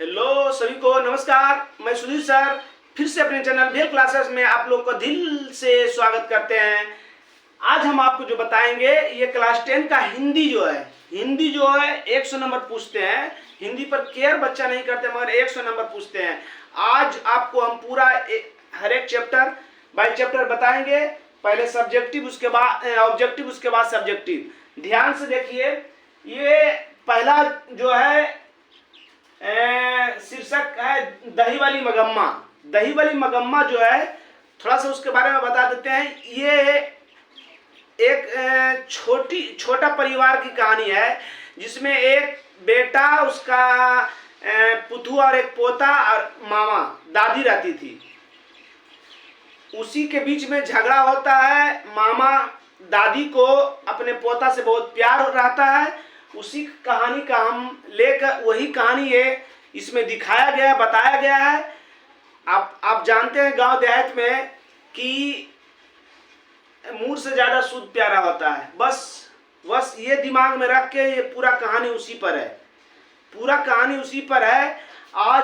Hello सभी को नमस्कार। मैं सुधीर सर फिर से अपने चैनल भेल क्लासेस में आप लोग को दिल से स्वागत करते हैं। आज हम आपको जो बताएंगे ये क्लास 10 का हिंदी जो है 100 नंबर पूछते हैं। हिंदी पर केयर बच्चा नहीं करते मगर 100 नंबर पूछते हैं। आज आपको हम पूरा हर एक चैप्टर बाय चैप्टर बताएंगे। पहले सब्जेक्टिव, उसके बाद ऑब्जेक्टिव, उसके बाद सब्जेक्टिव। ध्यान से देखिए, ये पहला जो है शीर्षक है दही वाली मगम्मा। दही वाली मगम्मा जो है, थोड़ा सा उसके बारे में बता देते हैं। ये एक छोटा परिवार की कहानी है जिसमें एक बेटा, उसका पुतू और एक पोता और मामा दादी रहती थी। उसी के बीच में झगड़ा होता है। मामा दादी को अपने पोता से बहुत प्यार रहता है। उसी कहानी का हम लेकर वही कहानी है इसमें दिखाया गया, बताया गया है। आप जानते हैं गांव देहात में कि मूड से ज्यादा शुद्ध प्यारा होता है। बस ये दिमाग में रख के ये पूरा कहानी उसी पर है। पूरा कहानी उसी पर है। आज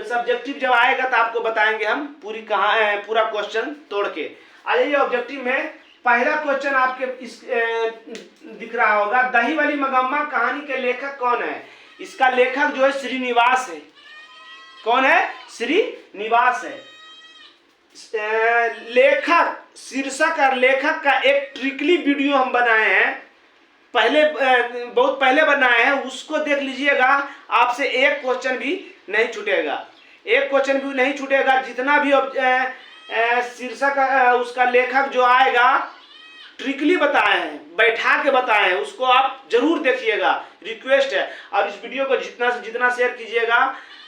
सब्जेक्टिव जब आएगा तो आपको बताएंगे हम पूरा क्वेश्चन तोड़ के। आ जाइए ऑब्जेक्टिव में। पहला क्वेश्चन आपके दिख रहा होगा, दही वाली मगम्मा कहानी के लेखक कौन है? इसका लेखक जो है श्रीनिवास है। कौन है? श्रीनिवास है। लेखक, शीर्षक और लेखक का एक ट्रिकली वीडियो हम बनाए हैं, बहुत पहले बनाए हैं। उसको देख लीजिएगा, आपसे एक क्वेश्चन भी नहीं छूटेगा। एक क्वेश्चन भी नहीं छूटेगा। जितना भी शीर्षक उसका लेखक जो आएगा ट्रिकली बताए हैं, बैठा के बताए हैं, उसको आप जरूर देखिएगा, रिक्वेस्ट है। और इस वीडियो को जितना से जितना शेयर कीजिएगा,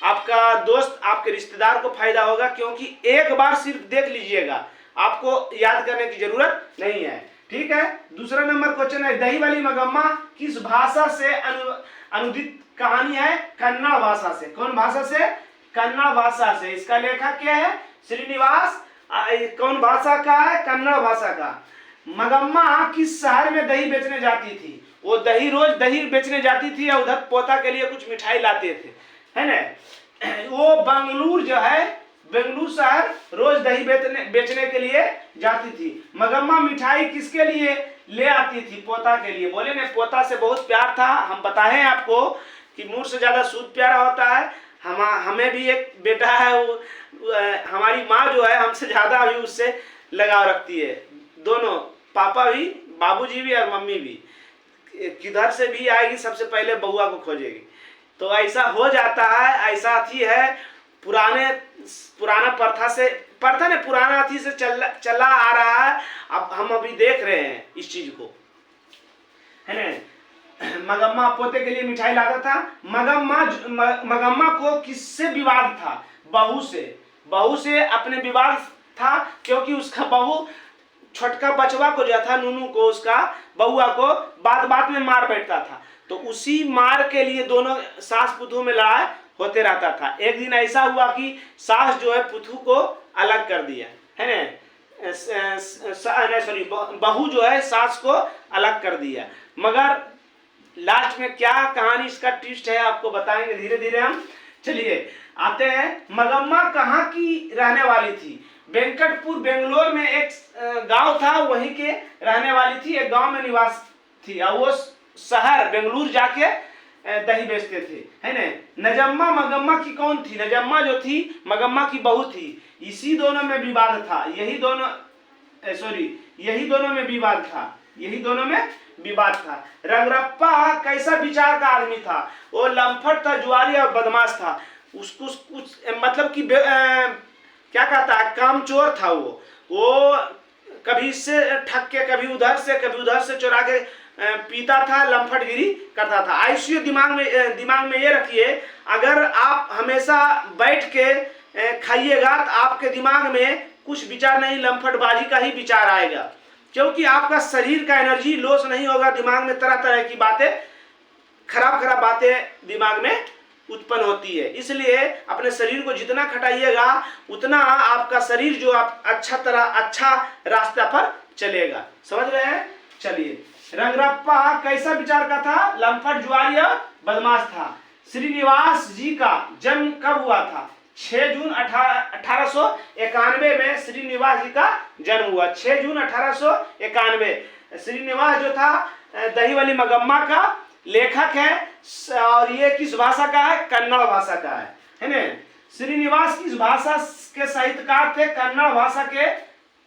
आपका दोस्त, आपके रिश्तेदार को फायदा होगा। क्योंकि एक बार सिर्फ देख लीजिएगा, आपको याद करने की जरूरत नहीं है। ठीक है। दूसरा नंबर क्वेश्चन है, दही वाली मगम्मा किस भाषा से अनुदित कहानी है? कन्नड़ भाषा से। कौन भाषा से? कन्नड़ भाषा से। इसका लेखक क्या है? श्रीनिवास। कौन भाषा का है? कन्नड़ भाषा का। मगम्मा किस शहर में दही बेचने जाती थी? वो रोज दही बेचने जाती थी या उधर पोता के लिए कुछ मिठाई लाते थे, है ना। वो बेंगलुरु शहर रोज दही बेचने के लिए जाती थी। मगम्मा मिठाई किसके लिए ले आती थी? पोता के लिए। बोले ना, पोता से बहुत प्यार था। हम बताए आपको कि मूड से ज्यादा शुद्ध प्यारा होता है। हमें भी एक बेटा है, वो हमारी माँ जो है हमसे ज्यादा अभी उससे लगाव रखती है। दोनों, पापा भी, बाबूजी भी और मम्मी भी। किधर से भी आएगी सबसे पहले बउआ को खोजेगी। तो ऐसा हो जाता है। ऐसा थी है, पुराना पुराना अथी से चला आ रहा है। अब हम अभी देख रहे हैं इस चीज को, है ना। मगम्मा पोते के लिए मिठाई लाता था। मगम्मा को किससे विवाद था? बहू से अपने विवाद था। क्योंकि उसका बहू छोटका बचवा को जो था, नूनू को, उसका बउआ को बात में मार बैठता था। तो उसी मार के लिए दोनों सास पुतू में लड़ाई होते रहता था। एक दिन ऐसा हुआ कि सास जो है पुतू को अलग कर दिया, है ना। सॉरी, बहू जो है सास को अलग कर दिया। मगर लास्ट में क्या कहानी, इसका ट्विस्ट है, आपको बताएंगे धीरे धीरे हम। चलिए आते हैं। मगम्मा कहाँ की रहने वाली थी? वेंकटपुर, बेंगलोर में एक गांव था, वहीं के रहने वाली थी। एक गांव में निवास थी और वो शहर बेंगलुरु जाके दही बेचते थे, है ना। नजम्मा मगम्मा की कौन थी? नजम्मा जो थी मगम्मा की बहू थी। यही दोनों में विवाद था। यही दोनों में विवाद था। रंगरप्पा कैसा विचार का आदमी था? वो लम्फट था, जुआरी और बदमाश था। उसको कुछ मतलब कि क्या कहता है, कामचोर था वो कभी इससे ठग के, कभी उधर से चुरा के पीता था, लम्फटगिरी करता था। आईसीयू दिमाग में ये रखिए, अगर आप हमेशा बैठ के खाइएगा तो आपके दिमाग में कुछ विचार नहीं, लम्फटबाजी का ही विचार आएगा। क्योंकि आपका शरीर का एनर्जी लॉस नहीं होगा। दिमाग में तरह तरह की बातें, खराब बातें दिमाग में उत्पन्न होती है। इसलिए अपने शरीर को जितना खटाइएगा उतना आपका शरीर जो आप अच्छा रास्ता पर चलेगा। समझ रहे हैं? चलिए, रंगरप्पा कैसा विचार का था? लम्फट, जुआरी और बदमाश था। श्रीनिवास जी का जन्म कब हुआ था? 6 जून 1891 में श्रीनिवास जी का जन्म हुआ। 6 जून 1891। श्रीनिवास जो था दही वाली मगम्मा का लेखक है, और ये किस भाषा का है? कन्नड़ भाषा का है ना। श्रीनिवास किस भाषा के साहित्यकार थे? कन्नड़ भाषा के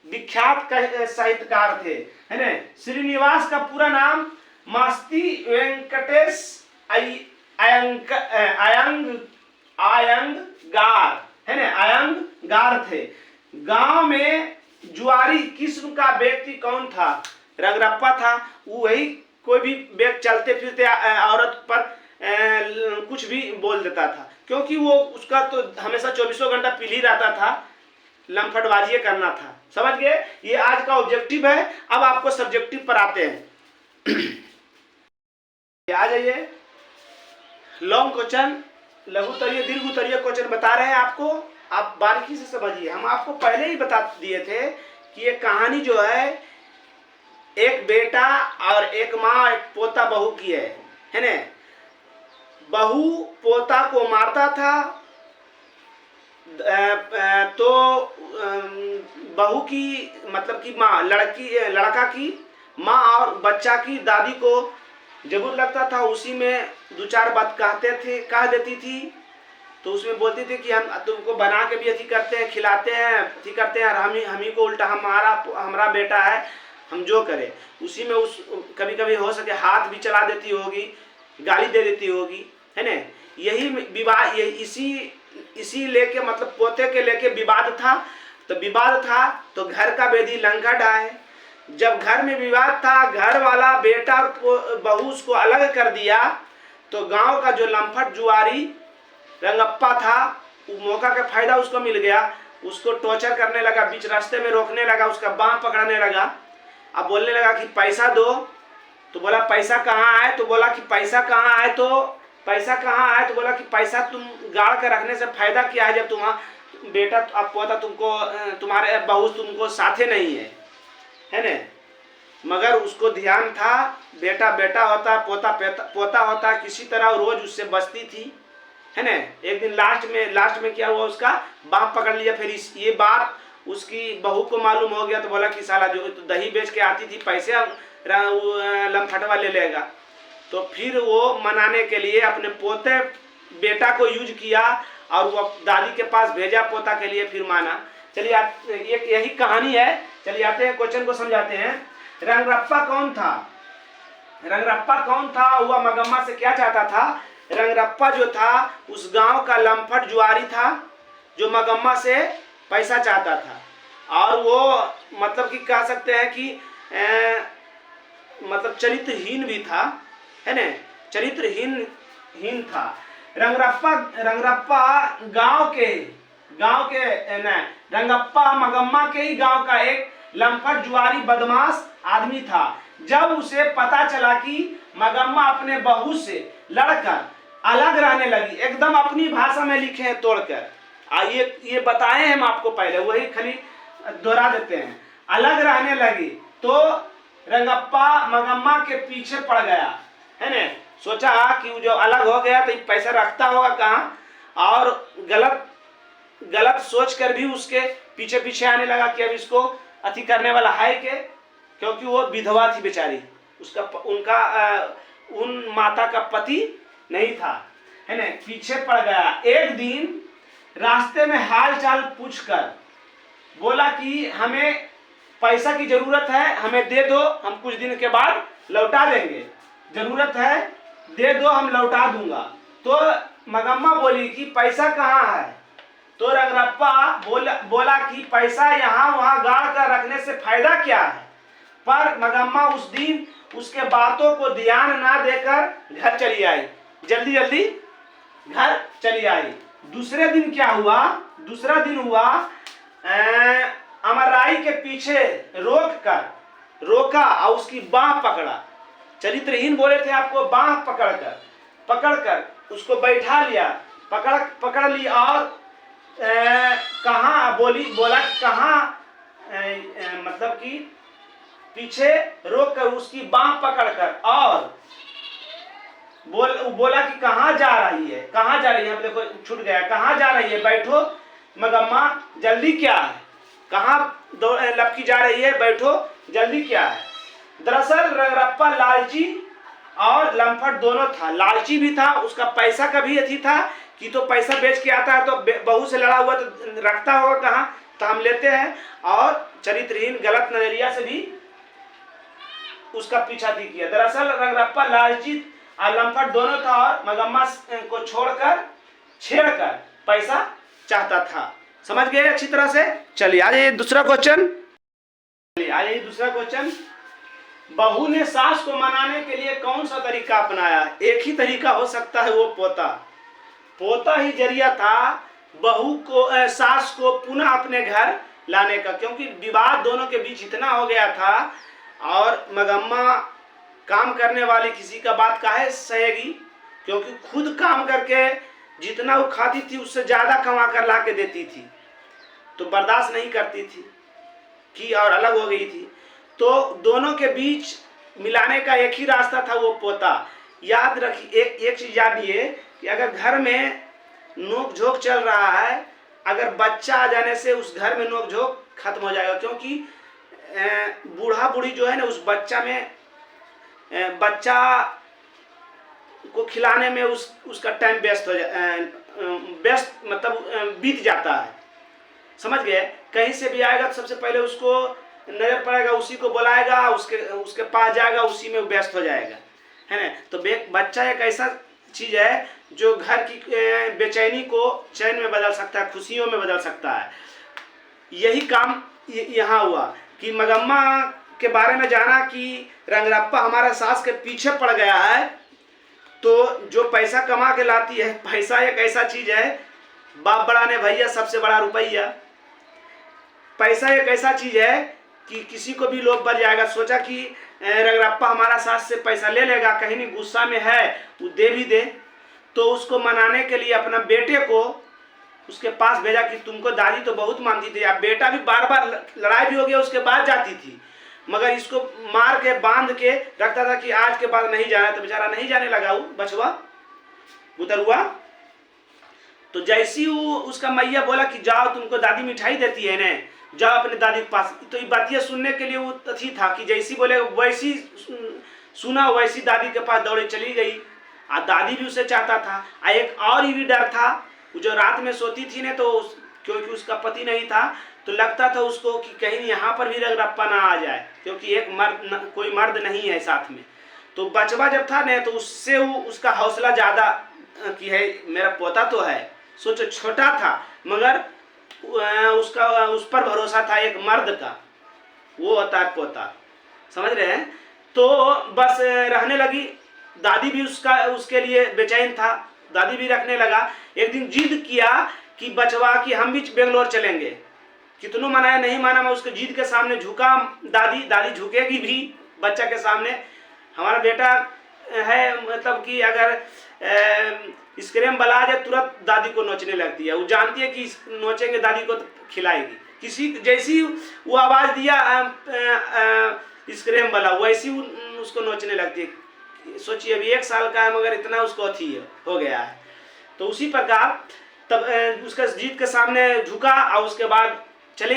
विख्यात साहित्यकार थे, है ना। श्रीनिवास का पूरा नाम मास्ती वेंकटेश अयंगार, है ना, अयंगार थे। गांव में जुआरी किस्म का व्यक्ति कौन था? रंगरप्पा था। वही कोई भी व्यक्ति चलते फिरते औरत पर कुछ भी बोल देता था, क्योंकि वो उसका तो हमेशा 24 घंटा पीली रहता था, लम्फटबाजी करना था। समझ गए? ये आज का ऑब्जेक्टिव है। अब आपको सब्जेक्टिव पर आते हैं। आ जाइए। लॉन्ग क्वेश्चन, लघु उत्तरीय, दीर्घ उत्तरीय क्वेश्चन बता रहे हैं आपको, आप बारीकी से समझिए। हम आपको पहले ही बता दिए थे कि ये कहानी जो है एक बेटा और एक माँ, एक पोता बहू की है ना। बहू पोता को मारता था, तो बहू की मतलब कि माँ, लड़का की माँ और बच्चा की दादी को जरूर लगता था, उसी में 2-4 बात कह देती थी। तो उसमें बोलती थी कि हम तुमको बना के भी अथी करते हैं, खिलाते हैं, अथी करते हैं, और हम ही को उल्टा हमारा बेटा है, हम जो करें उसी में उस कभी कभी हो सके हाथ भी चला देती होगी, गाली दे देती होगी, है ना। यही विवाद, इसी लेके मतलब पोते के लेके विवाद था। तो विवाद था तो घर का बेदी लंका ढाए। जब घर में विवाद था, घर वाला बेटा और बहू उसको अलग कर दिया, तो गांव का जो लम्फट जुआरी रंगप्पा था, वो मौका का फायदा उसको मिल गया। उसको टॉर्चर करने लगा, बीच रास्ते में रोकने लगा, उसका बाँह पकड़ने लगा। अब बोलने लगा कि पैसा दो। तो बोला पैसा कहाँ है? तो बोला कि पैसा कहाँ है? तो पैसा कहाँ है? तो बोला कि पैसा तुम गाड़ कर रखने से फायदा क्या है, जब तुम्हारा बेटा अब पोता तुमको, तुम्हारे बहू तुमको साथे नहीं है ना। मगर उसको ध्यान था, बेटा बेटा होता, पोता पोता होता, किसी तरह रोज उससे बचती थी, है ना। एक दिन लास्ट में क्या हुआ, उसका बाप पकड़ लिया। फिर ये बात उसकी बहू को मालूम हो गया, तो बोला कि साला जो तो दही बेच के आती थी, पैसे लमफटवा ले लेगा। तो फिर वो मनाने के लिए अपने पोते बेटा को यूज किया, और वो दादी के पास भेजा पोता के लिए, फिर माना। चलिए यही कहानी है। चलिए आते हैं, क्वेश्चन को समझाते हैं। रंगरप्पा कौन था? रंगरप्पा कौन था? हुआ मगम्मा से क्या चाहता था? रंगरप्पा जो था उस गांव का लम्फट जुआरी था, जो मगम्मा से पैसा चाहता था, और वो मतलब कि कह सकते हैं कि मतलब चरित्रहीन भी था, है ना, चरित्रहीन था। रंगरप्पा गांव के रंगप्पा मगम्मा के ही गांव का एक लम्फट जुआरी बदमाश आदमी था। जब उसे पता चला कि मगम्मा अपने बहू से लड़कर अलग रहने लगी, एकदम अपनी भाषा में लिखे हैं तोड़कर, ये बताए हैं हम आपको पहले, वही खाली दोहरा देते हैं। अलग रहने लगी तो रंगप्पा मगम्मा के पीछे पड़ गया, है ना। सोचा कि वो जो अलग हो गया तो पैसा रखता होगा कहाँ, और गलत सोच कर भी उसके पीछे आने लगा कि अब इसको अति करने वाला है के, क्योंकि वो विधवा थी बेचारी, उन माता का पति नहीं था, है ना। पीछे पड़ गया। एक दिन रास्ते में हाल चाल पूछकर बोला कि हमें पैसा की जरूरत है, हमें दे दो, हम कुछ दिन के बाद लौटा देंगे, जरूरत है दे दो, हम लौटा दूंगा। तो मगम्मा बोली कि पैसा कहाँ है? तो रंगरप्पा बोला कि पैसा यहाँ वहाँ गाड़ कर रखने से फायदा क्या है। पर मगम्मा उस दिन उसके बातों को ध्यान ना देकर घर चली आई, जल्दी घर चली आई। दूसरे दिन क्या हुआ? दूसरा दिन हुआ, अमराई के पीछे रोका और उसकी बाँह पकड़ा। चरित्रहीन बोले थे आपको, बाँह पकड़कर उसको बैठा लिया, पकड़ ली, और बोला कहाँ, मतलब कि पीछे रोक कर उसकी बाँह पकड़कर और बोला कि कहाँ जा रही है, कहाँ जा रही है, देखो छूट गया, कहाँ जा रही है, बैठो मगम्मा जल्दी क्या है, कहाँ लपकी जा रही है, बैठो जल्दी क्या है। दरअसल रंगरप्पा लालची और लम्फट दोनों था। लालची भी था, उसका पैसा का भी अथी था कि तो पैसा बेच के आता है तो बहू से लड़ा हुआ तो रखता होगा कहाँ, तो हम लेते हैं। और चरित्रहीन गलत नजरिया से भी उसका पीछा भी किया। दरअसल रंगरप्पा लालची और लम्फट दोनों था और मगम्मा को छोड़कर छेड़कर पैसा चाहता था। समझ गए अच्छी तरह से। चलिए आ जाइए दूसरा क्वेश्चन। चलिए आ जाइए दूसरा क्वेश्चन। बहू ने सास को मनाने के लिए कौन सा तरीका अपनाया? एक ही तरीका हो सकता है, वो पोता। पोता ही जरिया था बहू को सास को पुनः अपने घर लाने का, क्योंकि विवाद दोनों के बीच इतना हो गया था और मगम्मा काम करने वाली किसी का बात काहे सहेगी, क्योंकि खुद काम करके जितना वो खाती थी उससे ज़्यादा कमा कर ला के देती थी, तो बर्दाश्त नहीं करती थी कि और अलग हो गई थी। तो दोनों के बीच मिलाने का एक ही रास्ता था, वो पोता। याद रखिए, एक चीज़ यादिए कि अगर घर में नोक झोंक चल रहा है, अगर बच्चा आ जाने से उस घर में नोक झोंक खत्म हो जाएगा, क्योंकि बूढ़ा बूढ़ी जो है ना उस बच्चा में बच्चा को खिलाने में उसका टाइम व्यस्त हो व्यस्त मतलब बीत जाता है। समझ गए। कहीं से भी आएगा तो सबसे पहले उसको नजर पड़ेगा, उसी को बुलाएगा, उसके पास जाएगा, उसी में व्यस्त हो जाएगा, है ना। तो बच्चा एक ऐसा चीज है जो घर की बेचैनी को चैन में बदल सकता है, खुशियों में बदल सकता है। यही काम यहाँ हुआ कि मगम्मा के बारे में जाना कि रंगरप्पा हमारा सास के पीछे पड़ गया है, तो जो पैसा कमा के लाती है, पैसा एक ऐसा चीज है, बाप बड़ा ने भैया सबसे बड़ा रुपया। पैसा एक ऐसा चीज है कि किसी को भी लोभ बढ़ जाएगा। सोचा कि रंगरप्पा हमारा सास से पैसा ले लेगा, कहीं नहीं गुस्सा में है वो दे भी दे, तो उसको मनाने के लिए अपना बेटे को उसके पास भेजा कि तुमको दादी तो बहुत मानती थी। अब बेटा भी बार बार लड़ाई भी हो गया, उसके बाद जाती थी, मगर इसको मार के बांध के रखता था कि आज के बाद नहीं जाना। तो बेचारा नहीं जाने लगा, वो बचवा गुतरुआ। तो जैसी वो उसका मैया बोला कि जाओ, तुमको दादी मिठाई देती है ना, जाओ अपने दादी के पास। तो ये बातियाँ सुनने के लिए वो तथी था कि जैसी बोले वैसी सुना, वैसी दादी के पास दौड़े चली गई। और दादी भी उसे चाहता था। एक और ही भी डर था, जो रात में सोती थी ना, तो क्योंकि उसका पति नहीं था तो लगता था उसको कि कहीं यहाँ पर भी रंगरप्पा ना आ जाए, क्योंकि एक मर्द कोई मर्द नहीं है साथ में। तो बचवा जब था ना, तो उससे वो उसका हौसला ज़्यादा कि है मेरा पोता तो है। सोचो छोटा था मगर उसका उस पर भरोसा था एक मर्द का, वो होता है पोता। समझ रहे हैं। तो बस रहने लगी। दादी भी उसके लिए बेचैन था, दादी भी रखने लगा। एक दिन जिद किया कि बचवा कि हम भी बेंगलोर चलेंगे। कितनों मनाया, नहीं माना। मैं उसके जिद के सामने झुका। दादी झुकेगी भी बच्चा के सामने। हमारा बेटा है मतलब कि अगर स्क्रीम बला जाए तुरंत दादी को नोचने लगती है। वो जानती है कि नोचेंगे दादी को तो खिलाएगी। किसी जैसी वो आवाज़ दिया स्क्रीम वाला, वैसी उसको नोचने लगती है। सोचिए अभी 1 साल का है मगर इतना उसको अथी हो गया है। तो उसी प्रकार तब उसका जीत के सामने झुका और उसके बाद चली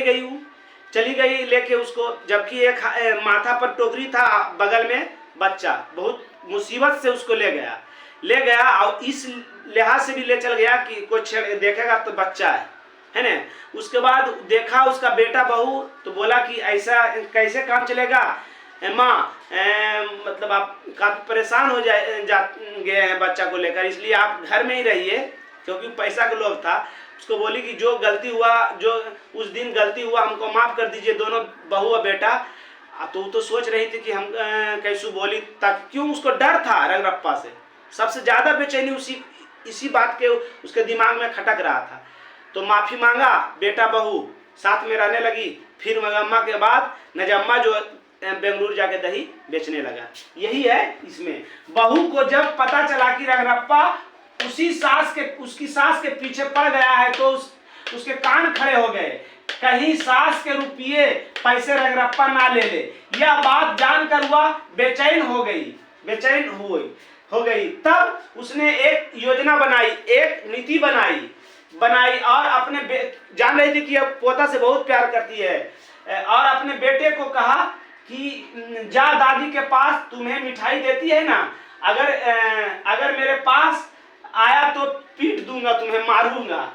गई लेके उसको, जबकि एक माथा पर टोकरी था, बगल में बच्चा। बहुत मुसीबत से उसको ले गया और इस लिहाज से भी ले चल गया कि कोई देखेगा तो बच्चा है ना। उसके बाद देखा उसका बेटा बहू, तो बोला कि ऐसा कैसे काम चलेगा माँ, मतलब आप काफ़ी परेशान हो गए हैं बच्चा को लेकर, इसलिए आप घर में ही रहिए, क्योंकि पैसा का लोभ था। उसको बोली कि जो गलती हुआ, जो उस दिन गलती हुआ, हमको माफ़ कर दीजिए दोनों बहू और बेटा। तो सोच रही थी कि हम कैसे बोली, ताकि क्यों उसको डर था रंगरप्पा से। सबसे ज़्यादा बेचैनी इसी बात के उसके दिमाग में खटक रहा था। तो माफ़ी मांगा, बेटा बहू साथ में रहने लगी। फिर मगम्मा के बाद नजम्मा जो बेंगलुरु जाके दही बेचने लगा। यही है इसमें। बहू को जब पता चला कि रंगरप्पा उसकी सास के पीछे पड़ गया है, तो उसके कान खड़े हो गए। कहीं सास के रुपये पैसे रंगरप्पा ना ले ले, यह बात जानकर हुआ बेचैन हुई। हो गई। तब उसने एक योजना बनाई, एक नीति बनाई और अपने जान रही थी कि अब पोता से बहुत प्यार करती है, और अपने बेटे को कहा कि जा दादी के पास, तुम्हें मिठाई देती है ना, अगर मेरे पास आया तो पीट दूंगा, तुम्हें मारूंगा।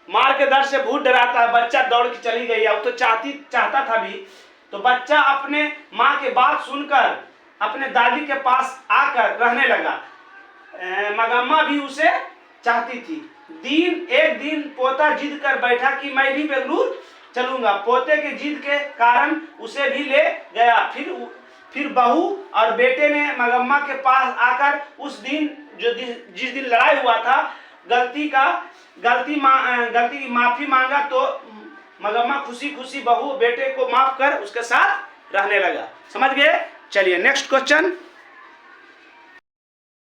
मार के डर से भूत डराता है, बच्चा दौड़ के चली गई। अब तो चाहता था भी, तो बच्चा अपने माँ के बात सुनकर अपने दादी के पास आकर रहने लगा। मगम्मा भी उसे चाहती थी। एक दिन पोता जिद कर बैठा कि मैं भी बेंगलुरु चलूंगा। पोते के जिद के कारण उसे भी ले गया। फिर बहू और बेटे ने मगम्मा के पास आकर उस दिन जिस दिन लड़ाई हुआ था, गलती की माफी मांगा। तो मगम्मा खुशी खुशी बहू बेटे को माफ कर उसके साथ रहने लगा। समझ गए? चलिए नेक्स्ट क्वेश्चन।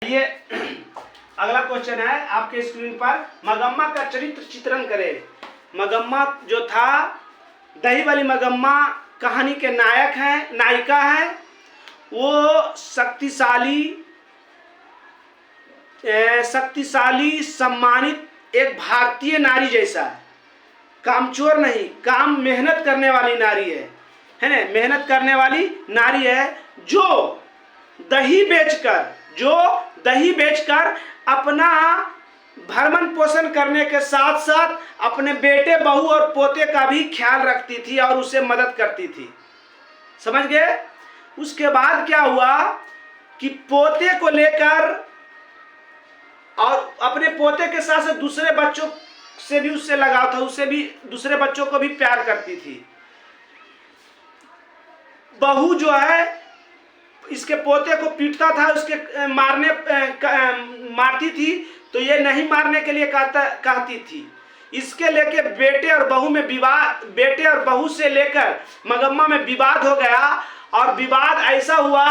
ये अगला क्वेश्चन है आपके स्क्रीन पर। मगम्मा का चरित्र चित्रण करें। मगम्मा जो था, दही वाली मगम्मा कहानी के नायिका है। वो शक्तिशाली सम्मानित एक भारतीय नारी जैसा है। कामचोर नहीं, काम मेहनत करने वाली नारी है ना, मेहनत करने वाली नारी है, जो दही बेचकर अपना भरण पोषण करने के साथ साथ अपने बेटे, बहू और पोते का भी ख्याल रखती थी और उसे मदद करती थी। समझ गए? उसके बाद क्या हुआ कि पोते को लेकर और अपने पोते के साथ साथ दूसरे बच्चों से भी उससे लगाव था, उससे भी दूसरे बच्चों को भी प्यार करती थी। बहू जो है इसके पोते को पीटता था, उसके मारती थी, तो ये नहीं मारने के लिए कहती थी। इसके लेके बेटे और बहू से लेकर मगम्मा में विवाद हो गया, और विवाद ऐसा हुआ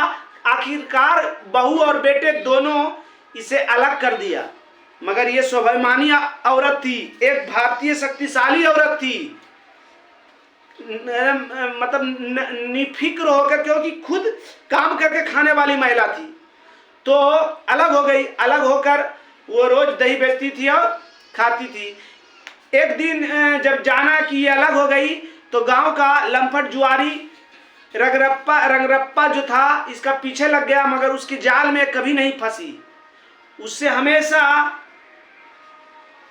आखिरकार बहू और बेटे दोनों इसे अलग कर दिया। मगर ये स्वाभिमानी औरत थी, एक भारतीय शक्तिशाली औरत थी, मतलब निफिक्र होकर, क्योंकि खुद काम करके खाने वाली महिला थी। तो अलग हो गई। अलग होकर वो रोज दही बेचती थी और खाती थी। एक दिन जब जाना कि ये अलग हो गई, तो गांव का लंपट जुआरी रंगरप्पा जो था, इसका पीछे लग गया, मगर उसकी जाल में कभी नहीं फंसी। उससे हमेशा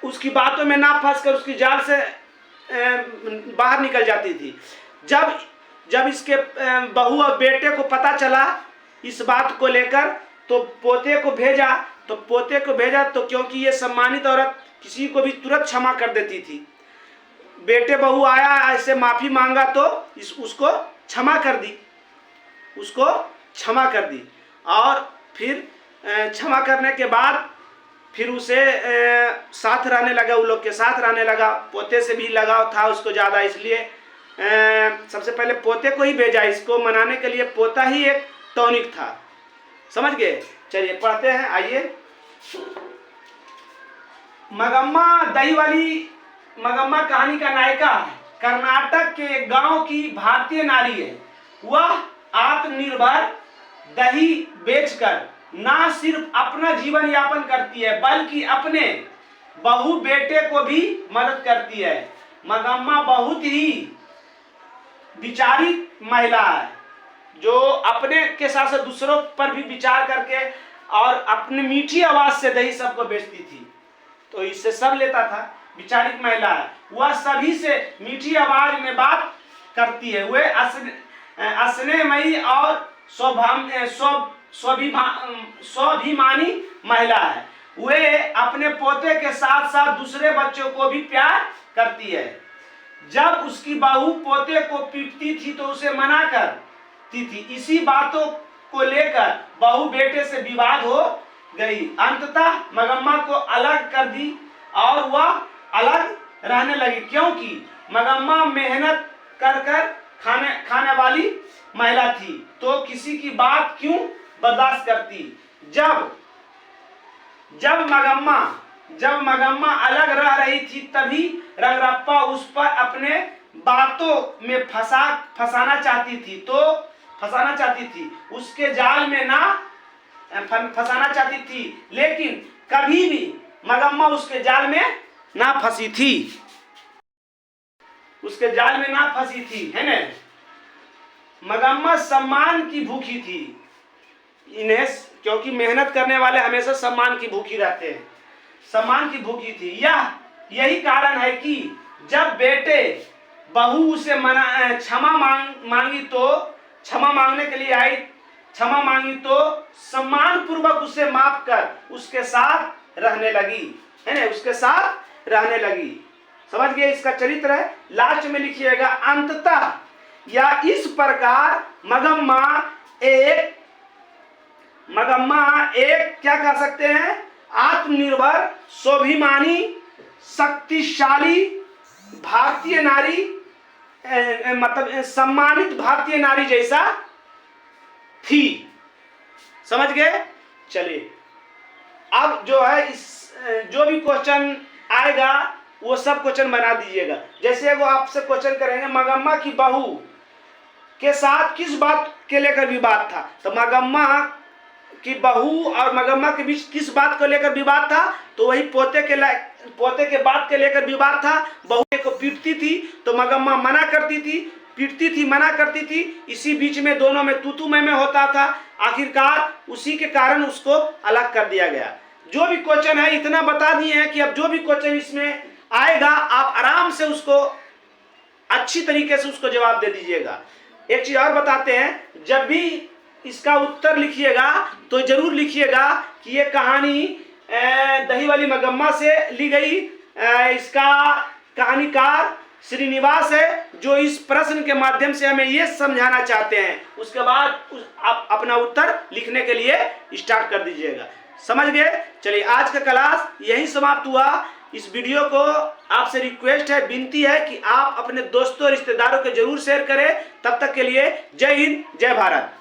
उसकी बातों में ना फंसकर उसकी जाल से बाहर निकल जाती थी। जब इसके बहू और बेटे को पता चला इस बात को लेकर, तो पोते को भेजा तो क्योंकि ये सम्मानित औरत किसी को भी तुरंत क्षमा कर देती थी। बेटे बहू आया, ऐसे माफी मांगा तो उसको क्षमा कर दी। और फिर क्षमा करने के बाद फिर उसे साथ रहने लगा, उन लोग के साथ रहने लगा। पोते से भी लगाव था उसको ज़्यादा, इसलिए सबसे पहले पोते को ही भेजा। इसको मनाने के लिए पोता ही एक टॉनिक था। समझ गए? चलिए पढ़ते हैं, आइए। मगम्मा दही वाली मगम्मा कहानी का नायिका है। कर्नाटक के गांव की भारतीय नारी है। वह आत्मनिर्भर दही बेचकर ना सिर्फ अपना जीवन यापन करती है, बल्कि अपने बहू बेटे को भी मदद करती है। मगम्मा बहुत ही विचारित महिला है, जो अपने के साथ साथ दूसरों पर भी विचार करके और अपनी मीठी आवाज से दही सबको बेचती थी, तो इससे सब लेता था। विचारित महिला है, वह सभी से मीठी आवाज में बात करती है। वह स्नेहमयी और स्वाभिमानी महिला है। वे अपने पोते के साथ साथ दूसरे बच्चों को भी प्यार करती है। जब उसकी बहू पोते को पीटती थी तो उसे मना करती थी। इसी बातों को लेकर बहू बेटे से विवाद हो गई। अंततः मगम्मा को अलग कर दी और वह अलग रहने लगी, क्योंकि मगम्मा मेहनत कर खाने वाली महिला थी, तो किसी की बात क्यों बर्दाश्त करती। जब मगम्मा अलग रह रही थी, तभी रंगरप्पा उस पर अपने बातों में फंसाना चाहती थी। उसके जाल में ना फंसाना चाहती थी, लेकिन कभी भी मगम्मा उसके जाल में ना फंसी थी, उसके जाल में ना फंसी थी, है ना। मगम्मा सम्मान की भूखी थी, इन्हें क्योंकि मेहनत करने वाले हमेशा सम्मान की भूखी रहते हैं, सम्मान की भूखी थी। यही कारण है कि जब बेटे बहू उसे क्षमा मांगी तो क्षमा मांगने के लिए आई, क्षमा मांगी तो सम्मान पूर्वक उसे माफ कर उसके साथ रहने लगी, है ना, उसके साथ रहने लगी। समझ गए इसका चरित्र है। लास्ट में लिखिएगा अंततः या इस प्रकार मगम्मा एक क्या कह सकते हैं, आत्मनिर्भर, स्वाभिमानी, शक्तिशाली भारतीय नारी, मतलब सम्मानित भारतीय नारी जैसा थी। समझ गए। चलिए अब जो है इस जो भी क्वेश्चन आएगा वो सब क्वेश्चन बना दीजिएगा। जैसे वो आपसे क्वेश्चन करेंगे मगम्मा की बहू के साथ किस बात के लेकर विवाद था, तो मगम्मा की बहू और मगम्मा के बीच किस बात को लेकर विवाद था, तो वही पोते के बात के लेकर विवाद था। बहू को पीटती थी तो मगम्मा मना करती थी, पीटती थी, मना करती थी, इसी बीच में दोनों में तू मैं होता था। आखिरकार उसी के कारण उसको अलग कर दिया गया। जो भी क्वेश्चन है इतना बता दिए हैं कि अब जो भी क्वेश्चन इसमें आएगा आप आराम से उसको अच्छी तरीके से उसको जवाब दे दीजिएगा। एक चीज और बताते हैं, जब भी इसका उत्तर लिखिएगा तो जरूर लिखिएगा कि ये कहानी दही वाली मगम्मा से ली गई। इसका कहानीकार श्रीनिवास है, जो इस प्रश्न के माध्यम से हमें ये समझाना चाहते हैं। उसके बाद आप अपना उत्तर लिखने के लिए स्टार्ट कर दीजिएगा। समझ गए। चलिए आज का क्लास यही समाप्त हुआ। इस वीडियो को आपसे रिक्वेस्ट है, विनती है कि आप अपने दोस्तों रिश्तेदारों के जरूर शेयर करें। तब तक के लिए जय हिंद, जय भारत।